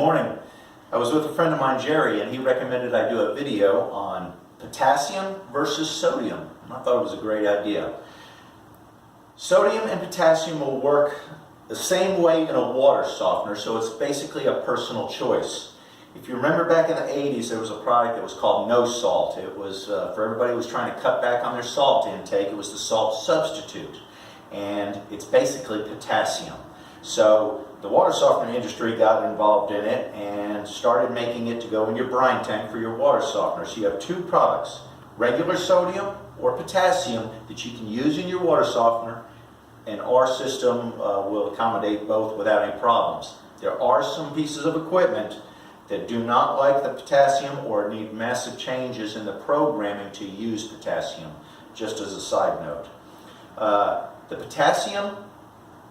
morning. I was with a friend of mine, Jerry, and he recommended I do a video on potassium versus sodium. And I thought it was a great idea. Sodium and potassium will work the same way in a water softener, so it's basically a personal choice. If you remember back in the 80s, there was a product that was called No Salt. It was for everybody who was trying to cut back on their salt intake. It was the salt substitute, and it's basically potassium. So the water softener industry got involved in it and started making it to go in your brine tank for your water softener. So you have two products, regular sodium or potassium, that you can use in your water softener, and our system will accommodate both without any problems. There are some pieces of equipment that do not like the potassium or need massive changes in the programming to use potassium, just as a side note. The potassium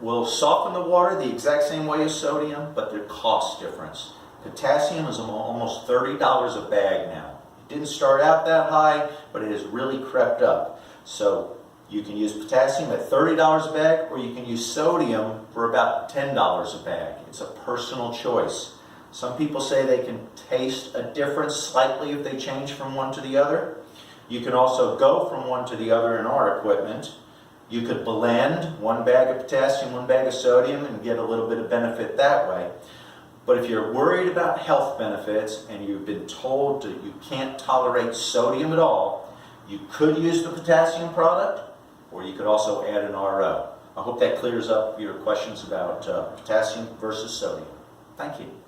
will soften the water the exact same way as sodium, but there's cost difference. Potassium is almost $30 a bag now. It didn't start out that high, but it has really crept up. So you can use potassium at $30 a bag, or you can use sodium for about $10 a bag. It's a personal choice. Some people say they can taste a difference slightly if they change from one to the other. You can also go from one to the other in our equipment. You could blend one bag of potassium, one bag of sodium, and get a little bit of benefit that way. But if you're worried about health benefits and you've been told that you can't tolerate sodium at all, you could use the potassium product, or you could also add an RO. I hope that clears up your questions about potassium versus sodium. Thank you.